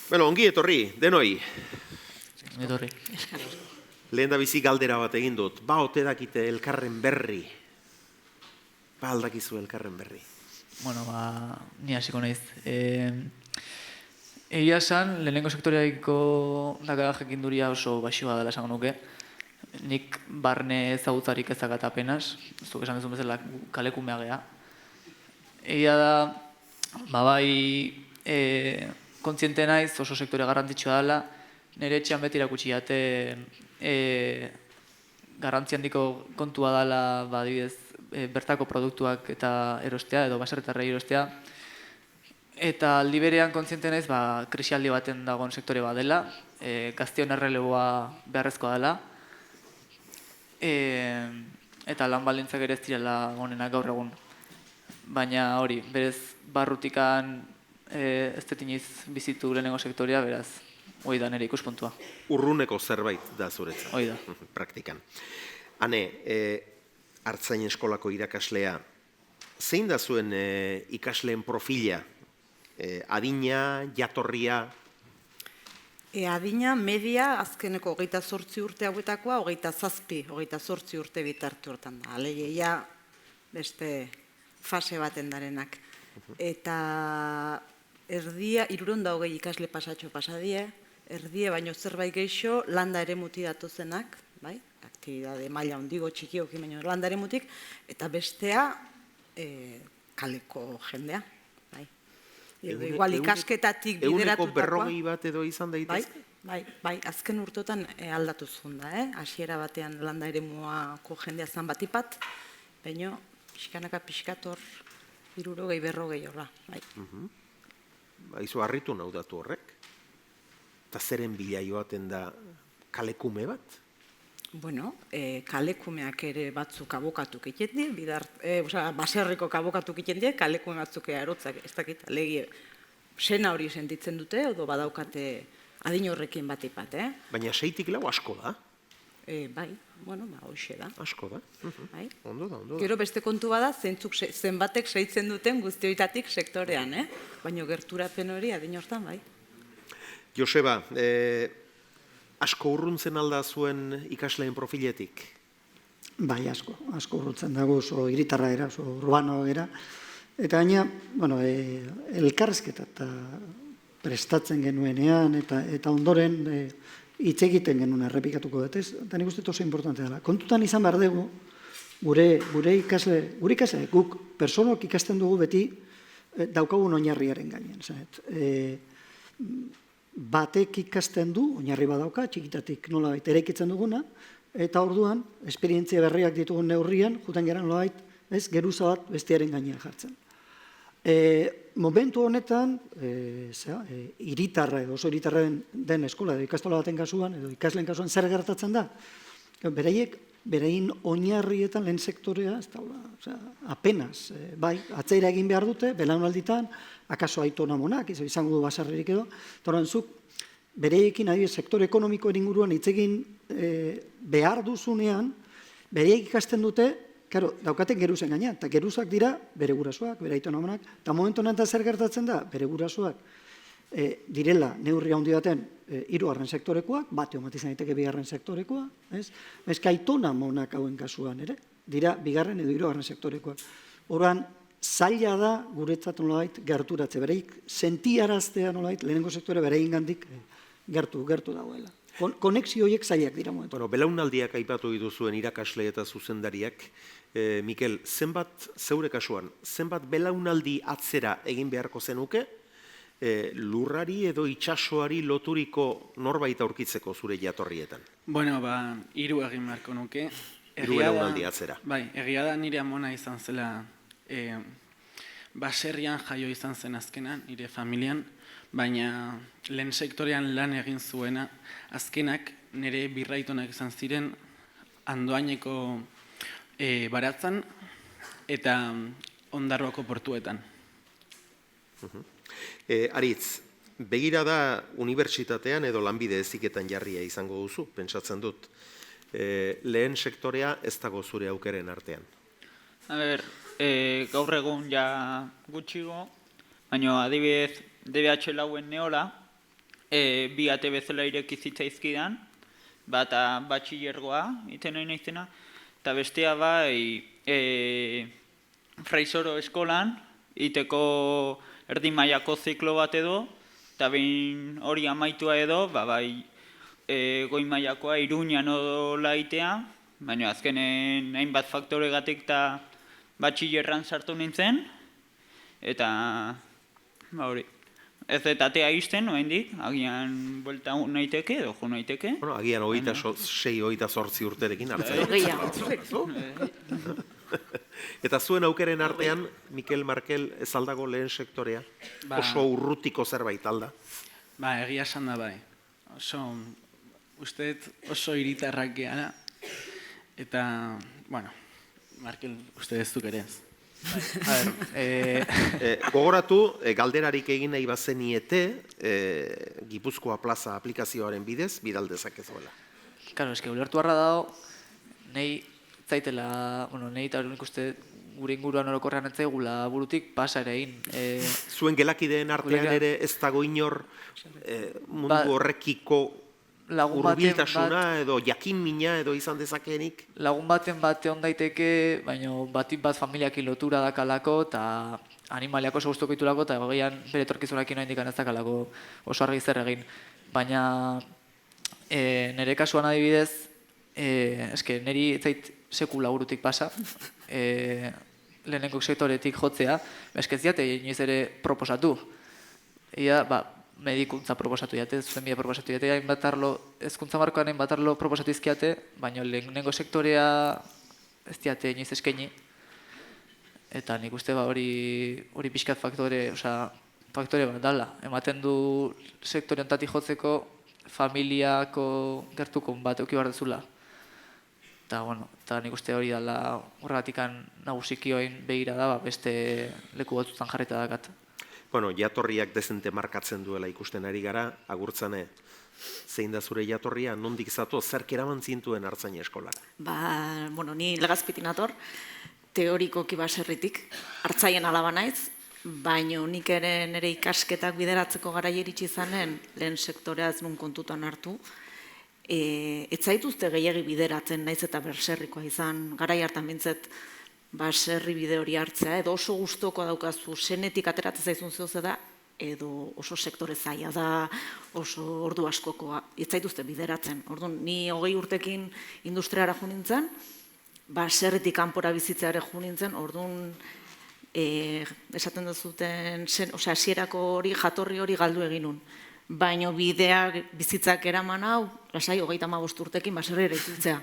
Bueno, ongi etorri, denoi. Etorri. Lehen da bizi galdera bat egin dut. Ba, ote dakite elkarren berri. Ba, aldakizu elkarren berri. Bueno, ni hasiko naiz. Egia esan, lehenengo sektoreaiko dakara jakinduria oso baxua dela esango nuke. Nik barne ezagutzarik ezakat apenas, zuk esan duzun bezala kalekumea gea. Egia da, bai, kontziente naiz oso sektore garrantzitsua dela, nire etxean beti erakutsi jate garrantzi handiko kontua dela, adibidez, bertako produktuak eta erostea, edo baserritarrei erostea. Eta aldi berean kontziente naiz, krisialdi baten dagoen sektore bat dela, gazteon erreleboa beharrezkoa dela, eta lan baldintzak ere ez direla onenak gaur egun. Baina hori, berez barrutikan ez dut inoiz bizitu lehenengo sektorea, beraz, hori da nire ikuspuntua. Urruneko zerbait da zuretzat. Hori da. Praktikan. Hane, Artzain eskolako irakaslea, zein da zuen ikasleen profila? Adina, jatorria? Adina, media, azkeneko 28 urte hauetakoa, 28 urte bitartu hortan da. Alegia, beste fase baten darenak. Eta erdia, 320 ikasle pasatxo pasadie, erdie baino zerbait geixo, landa ere muti datozenak, bai? Aktibidade maila ondigo txikiokin baino landa ere mutik, eta bestea kaleko jendea. Igual ikasketatik bideratuta. 140 bat edo izan daitezke? Bai, azken urtotan aldatuz junda, hasiera batean landa ere muako jendea zan batipat, baina pixkanaka pixkator 60-40 horra. Izu harritu nahu datu horrek? Eta zeren bila joaten da kalekume bat? Bueno, kalekumeak ere batzuk abokatuk egiten die, baserriko abokatuk egiten die, kalekume batzuk erotzak, ez dakit, alegie, sena hori sentitzen dute, edo badaukate adin horrekin batipat, Baina 6tik 4 asko da? Bai, bueno, hoxe da. Asko da? Ondo da. Gero beste kontu bada, zenbatek seitzen duten guztioitatik sektorean, baina gerturapen hori adin hortan, bai. Joseba, asko urruntzen alda zuen ikasleen profiletik? Bai, asko urruntzen dago, oso hiritarra era, oso urbano era. Eta gaina, bueno, elkarrezketa eta prestatzen genuenean, eta ondoren hitz egiten genuen errepikatuko dut, ez? Eta nik uste oso importante dela. Kontutan izan behar dugu, gure ikasle, guk personok ikasten dugu beti daukagun oinarriaren gainen. Batek ikasten du, oinarri badauka, txikitatik nolabait eraikitzen duguna, eta orduan, esperientzia berriak ditugun neurrian, juten geran nolabait, geruza bat bestiaren gainean jartzen. Momentu honetan, hiritarra edo oso hiritarra den eskola edo ikastola baten kasuan, edo ikasleen kasuan zer gertatzen da? Berein oinarrietan lehen sektorea, apenas, bai, atzeira egin behar dute, belaunalditan, akaso aitona monak, izango du basarririk edo, eta zuk bereiekin sektore ekonomikoen inguruan hitz egin behar duzunean, bereiek ikasten dute, daukaten geruzen gainean, eta geruzak dira bere gurasoak, bere aitona monak, eta momentu honetan zer gertatzen da, bere gurasoak direla neurri handi baten 3. sektorekoak, bate bat izan daiteke 2. sektorekoa, ezka aitona monak hauen kasuan ere, dira 2. edo 3. sektorekoak. Horan, zaila da guretzat nolabait gerturatze, bereik sentiaraztea nolabait lehenengo sektore berein gandik gertu dagoela. Konexio horiek zailak dira momentu. Bueno, belaunaldiak aipatu dituzuen irakasle eta zuzendariak, Mikel, zeure kasuan, zenbat belaunaldi atzera egin beharko zenuke, lurrari edo itsasoari loturiko norbait aurkitzeko zure jatorrietan? Bueno, 3 egin beharko nuke. 3 belaunaldi atzera. Bai, egia da nire amona izan zela, baserrian jaio izan zen azkenan, nire familian, baina lehen sektorean lan egin zuena, azkenak nire birraitonak izan ziren Andoaineko baratzan eta Ondarroako portuetan. Aritz, begira da unibertsitatean edo lanbide heziketan jarria izango duzu, pentsatzen dut. Lehen sektorea ez dago zure aukeren artean. Gaur egun ja gutxigo, baina adibidez DBH lauen neola, bi ate bezala ireki zitzaizkidan, bata batxillergoa, iten nahi naizena, eta bestea bai Fraisoro eskolan, iteko erdi mailako ziklo bat edo, eta behin hori amaitua edo, bai goi mailakoa Iruñan odola itea, baina azkenen hainbat faktoregatik eta batxillerran sartu nintzen, eta hori. Ez dut atea izten, oraindik, agian buelta naiteke edo jo naiteke. Bueno, agian 26-28 urterekin hartzen. Eta zuen aukeren artean, Mikel Markel, ez aldago lehen sektorea? Oso urrutiko zerbait alda? Egia esan da bai. Uste oso hiritarrak gehala. Eta, bueno, Markel, uste ez duk ere ez. Gogoratu, galderarik egin nahi bazeniete, Gipuzkoa Plaza aplikazioaren bidez, bidaldezak ez duela. Claro, eske ulertu harra dago, nahi zaitela, nahi eta nik uste gure inguruan orokorrean etzaigula burutik pasa ere egin. Zuen gelakideen artean ere ez dago inor mundu horrekiko hurbiltasuna edo jakin-mina edo izan dezakeenik? Lagun baten bate on daiteke, baina batik bat familiakin lotura dakalako eta animaliako oso gustuko ditulako eta gogeian bere etorkizunarekin oraindik ez dakalako oso argi zer egin. Baina nire kasuan adibidez, eske niri ez zait sekula burutik pasa, lehenengo sektoretik jotzea, eske ez diate inoiz ere proposatu. Ia, medikuntza proposatu jate, zuzenbide proposatu jate, ezkuntza markoan hainbat arlo proposatu izkiate, baina lehenengo sektorea ez diate inoiz eskaini. Eta nik uste hori pixkat faktore bat dala. Ematen du sektore honetatik jotzeko familiako gertukon bat euki behar dezula. Eta nik uste hori dala horregatikan nagusiki begira da, beste leku batzutan jarrita dakat. Bueno, jatorriak dezente markatzen duela ikusten ari gara, Agurtzane, zein da zure jatorria, nondik zato, zerk eraman zintuen Artzain eskolara? Ni Legazpiti nator, teorikoki baserritik, Artzaien alaba naiz, baina nik ere nire ikasketak bideratzeko garai iritsi izanen, lehen sektorea ez nun kontutan hartu, ez zaituzte gehiagi bideratzen naiz eta berserrikoa izan, garai hartan bintzet, baserri bide hori hartzea, edo oso gustoko daukazu, senetik ateratzen zaizun zehuz da, edo oso sektore zaila da, oso ordu askokoa, ez zaituzte bideratzen. Orduan, ni 20 urtekin industriara jo nintzen, baserritik kanpora bizitzeare jo nintzen, orduan, esaten duzuten, hasierako hori, jatorri hori galdu eginun. Baina bideak bizitzak eraman hau, lasai 35 urtekin baserrera itzultzea.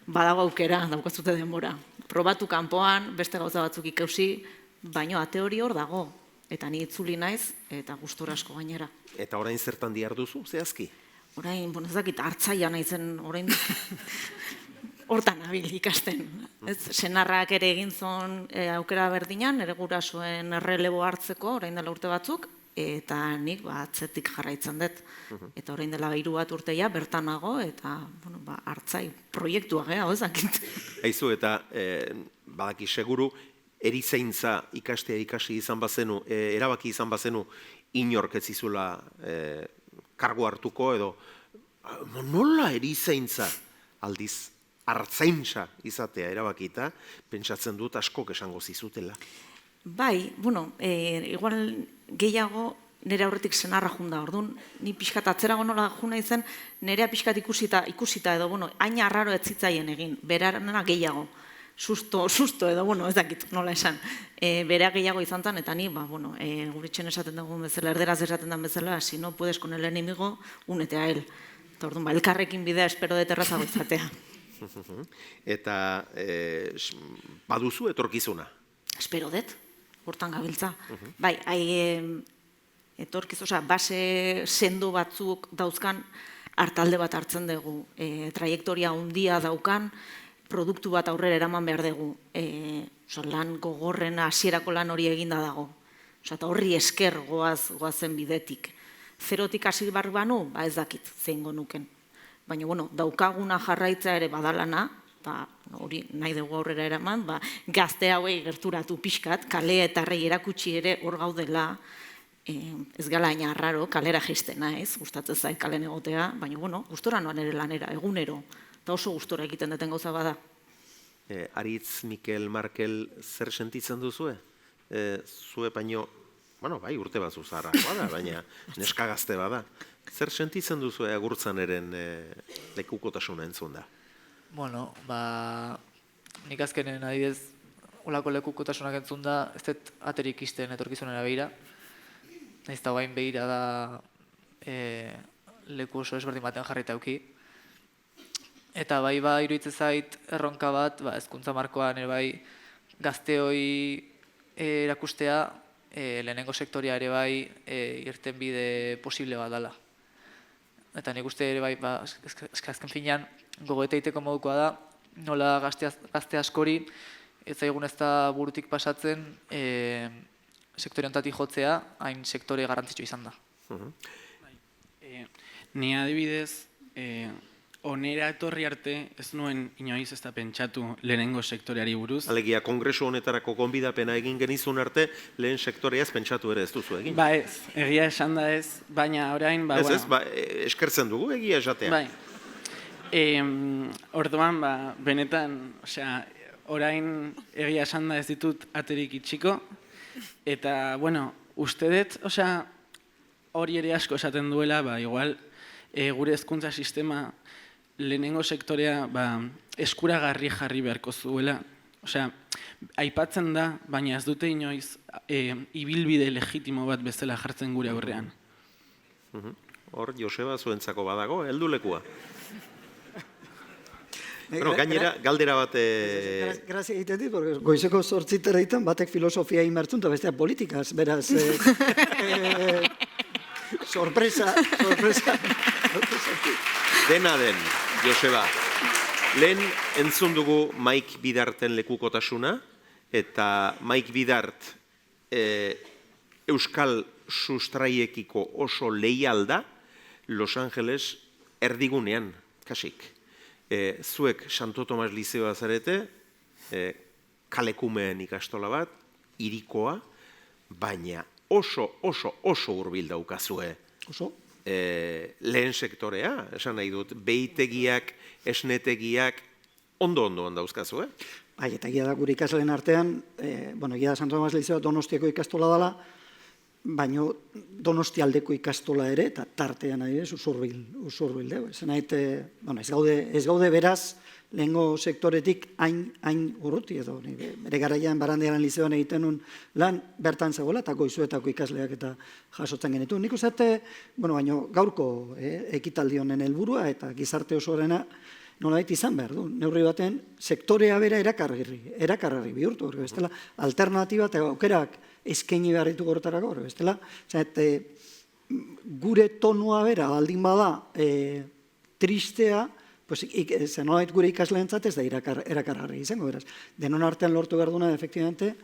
Badago aukera, daukazute denbora. Probatu kanpoan, beste gauza batzuk ikausi, baina ate hori hor dago. Eta ni itzuli naiz, eta gustura asko gainera. Eta orain zertan dihar duzu, zehazki? Orain, ez dakit, Artzaia naizen, orain hortan nabil ikasten. Senarrak ere egin zon aukera berdinan, ere gurasoen errelebo hartzeko, orain dela urte batzuk, eta nik atzetik jarraitzen dut. Eta orain dela 3 bat urteia bertan nago, eta Artzai proiektua geha, ezakit. Aizu, eta badaki seguru, erizaintza ikastea ikasi izan bazenu, erabaki izan bazenu, inork ez izula kargu hartuko, edo nola erizaintza aldiz artzaintza izatea erabakita, pentsatzen dut askok esango zizutela. Bai, igual gehiago nire aurretik senarra junda, orduan, ni pixkat atzerago nola juna izan, nirea pixkat ikusita edo, hain arraro ez zitzaien egin, berarena gehiago, susto edo, ez dakit nola esan, berea gehiago izan zen, eta ni, guritxen esaten dugun bezala, erderaz esaten den bezala, si no puedes con el enemigo, únete a él. Eta orduan, elkarrekin bidea espero dut errazago izatea. Eta baduzu etorkizuna? Espero dut, hortan gabiltza. Bai, etorkiz, base sendo batzuk dauzkan hartalde bat hartzen dugu. Trajektoria handia daukan, produktu bat aurrera eraman behar dugu. Lan gogorren hasierako lan hori eginda dago. Eta horri esker goazen bidetik. Zerotik hasi bar banu, ez dakit zeingo nuken. Baina, daukaguna jarraitza ere badalana, hori nahi dugu aurrera eraman, gazte hauei gerturatu pixkat, kale eta errei erakutsi ere hor gaudela, ez gala hain arraro, kalera jistena, ez, gustatzen zait kalen egotea, baina, bueno, gustora noan ere lanera, egunero, eta oso gustora egiten duten gauza bada. Aritz, Mikel, Markel, zer sentitzen duzue? Zue baino, bueno, bai, urte batzu zaharrakoa da, baina neska gazte bada. Zer sentitzen duzue agurtzaneren lekukotasuna entzun da? Bueno, nik azkenen adibidez, olako lekukotasunak entzun da, ez dut aterik isten etorkizunera behira. Nahiz eta bain behira da leku oso ezberdin batean jarrita euki. Eta bai iruditzen zait erronka bat, hezkuntza markoan ere bai gazteoi erakustea lehenengo sektorea ere bai irtenbide posible bat dela. Eta nik uste ere bai, azken finean gogoeta egiteko modukoa da, nola gazte askori ez zaigun ez da burutik pasatzen sektore honetatik jotzea hain sektore garrantzitsua izan da. Ni adibidez, onera etorri arte ez nuen inoiz ez da pentsatu lehenengo sektoreari buruz. Alegia, kongresu honetarako gonbidapena egin genizun arte, lehen sektoreaz pentsatu ere ez duzu egin. Ez, egia esan da ez, baina orain... eskertzen dugu egia esatea. Bai, orduan, benetan, orain egia esan da ez ditut aterik itxiko, eta, bueno, uste dut, hori ere asko esaten duela, igual, gure hezkuntza sistema lehenengo sektorea eskuragarri jarri beharko zuela. Aipatzen da, baina ez dute inoiz ibilbide legitimo bat bezala jartzen gure aurrean. Hor, Joseba, zuentzako badago, heldulekua. Gainera, galdera bat... Grazia egiten dit, porque goizeko 8 ditan batek filosofia inmertzun, eta besteak politikaz, beraz... Sorpresa. Dena den, Joseba. Lehen entzun dugu Maik Bidarten lekukotasuna, eta Maik Bidart Euskal sustraiekiko oso leial da Los Angeles erdigunean, kasik. Zuek Santo Tomas Lizeoa zarete, kalekumeen ikastola bat, hirikoa, baina oso hurbil daukazue. Oso? Lehen sektorea, esan nahi dut, behitegiak, esnetegiak, ondo dauzkazu, Bai, eta egia da gure ikasleen artean, egia da Santo Tomas Lizeoa Donostiako ikastola dela, baina Donostialdeko ikastola ere, eta tartean nahi usurbil dugu. Ez gaude beraz, lehengo sektoretik hain urruti edo. Bere garaian Barandiaran Lizeoan egiten nun lan bertan zegoela, eta goizuetako ikasleak eta jasotzen genitu. Nik uste, baina gaurko ekitaldi honen helburua eta gizarte osoarena nolabait izan behar du. Neurri baten sektorea bera erakargarri bihurtu. Bestela, alternatiba eta aukerak eskaini behar ditu gortarako. Bestela, gure tonua bera baldin bada tristea, zenolait gure ikasleentzat ez da erakargarri izango, beraz. Denon artean lortu behar duna, efektibamente,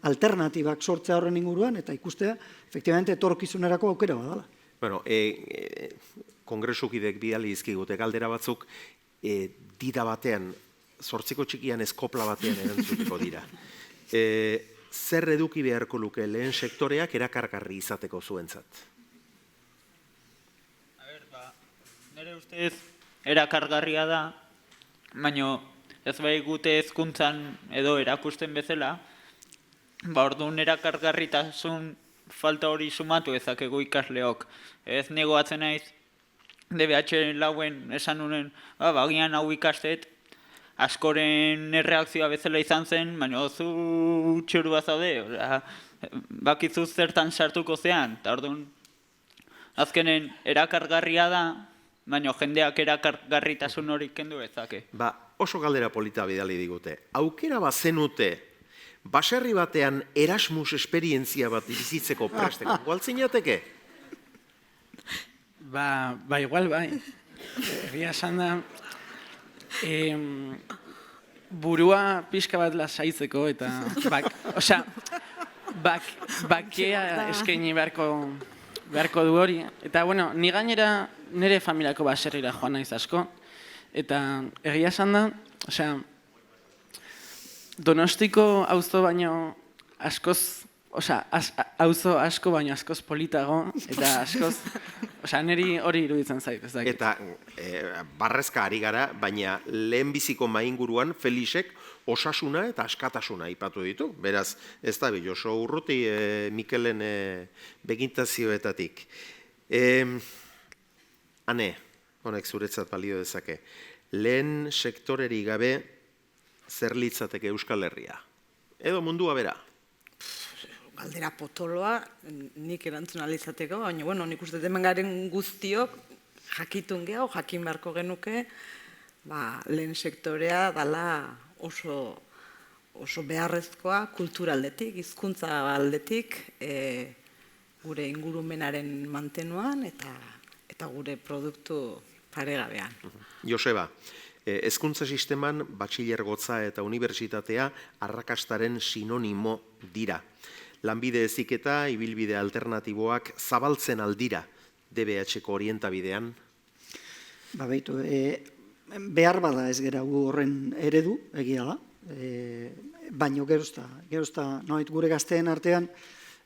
alternatibak sortzea horren inguruan, eta ikustea, efektibamente, etorkizunerako aukera badala. Bueno, kongresukidek bidali izkigute galdera batzuk, dida batean, 8 txikian eskopla batean erantzuteko dira. Zer eduki beharko luke lehen sektoreak erakargarri izateko zuentzat? Nire ustez erakargarria da, baina ez bai gute hezkuntzan edo erakusten bezala, orduan erakargarritasun falta hori sumatu ezakegu ikasleok. Ez negoatzen naiz, DBH lauen esan nunen, bagian hau ikastet, askoren erreakzioa bezala izan zen, baina zu txurua zaude, bakizu zertan sartuko zean, eta orduan azkenen erakargarria da, baina jendeak erakargarritasun hori kendu ezake. Oso galdera polita bidali digute. Aukera bat zenute, baserri batean Erasmus esperientzia bat bizitzeko presteko. Gualtzinateke? Igual, bai. Egia esan da, burua pixka bat lasaitzeko, eta bakea eskaini beharko du hori. Eta, ni gainera nire familiako baserrira joan naiz asko. Eta egia esan da, Donostiko auzo baino askoz Osea, auzo asko baino askoz politago, eta askoz, osea, niri hori iruditzen zait, ez dakit. Eta barrezka ari gara, baina lehenbiziko mainguruan Felixek osasuna eta askatasuna aipatu ditu. Beraz, ez da bi, oso urruti Mikelen begintazioetatik. Ane, honek zuretzat balio dezake, lehen sektoreri gabe zer litzateke Euskal Herria? Edo mundua bera? Galdera potoloa, nik erantzun alizateko, baina, bueno, nik uste hemen garen guztiok jakitun geho, jakin beharko genuke, lehen sektorea dala oso beharrezkoa kultura aldetik, hizkuntza aldetik, gure ingurumenaren mantenuan eta gure produktu paregabean. Joseba, hezkuntza sisteman batxilergotza eta unibertsitatea arrakastaren sinonimo dira. Lanbide heziketa, ibilbide alternatiboak zabaltzen aldira DBH-ko orientabidean? Beitu, behar bada ez gera gu horren eredu, egia da, baino gerozta, noit gure gazteen artean,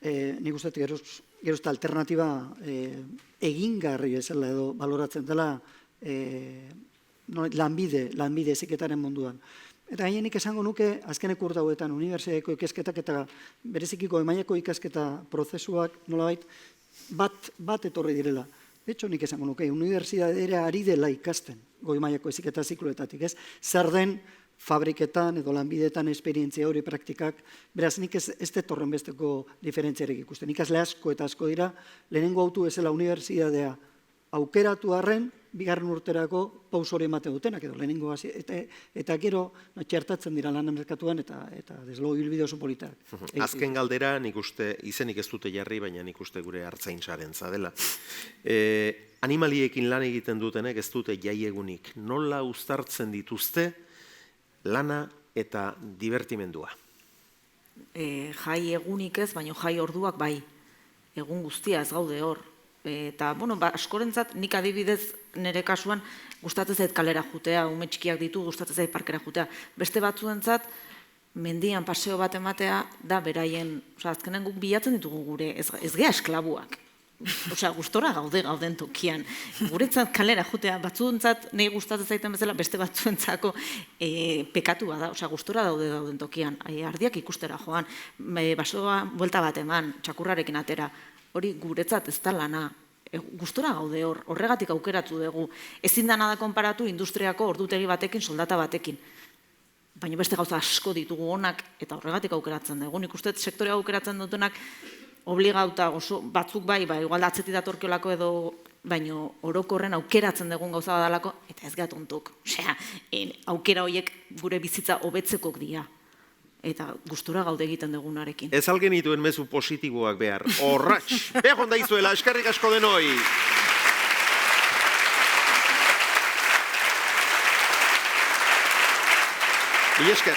nik uste gerozta alternatiba egingarri bezala edo baloratzen dela lanbide heziketaren munduan. Eta gainenik esango nuke, azkeneko urte hauetan, unibertsitateko ikasketak eta berezikiko mailako ikasketa prozesuak nolabait bat etorri direla. De hecho, nik esango nuke, unibertsitatea ari dela ikasten goi mailako heziketa zikloetatik, ez? Zer den fabriketan edo lanbideetan esperientzia hori praktikak, beraz nik ez detorren besteko diferentziarik ikusten. Ikasle asko eta asko dira, lehenengo autu ezela unibertsitatea aukeratu arren, bigarren urterako paus hori ematen dutenak edo lehenengo hasi, eta gero txertatzen dira lan merkatuan eta deslo hilbide oso politak. Azken galdera, nik uste, izenik ez dute jarri, baina nik uste gure hartzaintzaren zadela. Animaliekin lan egiten dutenek ez dute jaiegunik. Nola uztartzen dituzte lana eta divertimendua? Jai egunik ez, baina jai orduak bai. Egun guztia ez gaude hor. Eta, askorentzat, nik adibidez nire kasuan gustatzen zait kalera jutea, ume txikiak ditu, gustatzen zait parkera jutea. Beste batzuentzat, mendian paseo bat ematea da beraien, azkenen guk bilatzen ditugu gure, ez gea esklabuak. Gustora gauden tokian. Guretzat kalera jutea, batzuentzat nahi gustatzen zaiten bezala, beste batzuentzako pekatua da, gustora dauden tokian. Ardiak ikustera joan, basoa buelta bat eman, txakurrarekin atera. Hori guretzat ez da lana, gustora gaude hor, horregatik aukeratu dugu. Ezin dana da konparatu industriako ordutegi batekin, soldata batekin. Baina beste gauza asko ditugu onak eta horregatik aukeratzen dugu. Nik uste sektorea aukeratzen dutenak obligauta batzuk bai, igual atzetik datorkiolako edo, baina orokorren aukeratzen dugun gauza badalako, eta ez gatontuk. Osea, aukera horiek gure bizitza hobetzekok dira. Eta gustura gaude egiten dugunarekin. Ez algen dituen mezu positiboak behar. Horratx! Behar honda izuela, eskerrik asko denoi! Mila esker!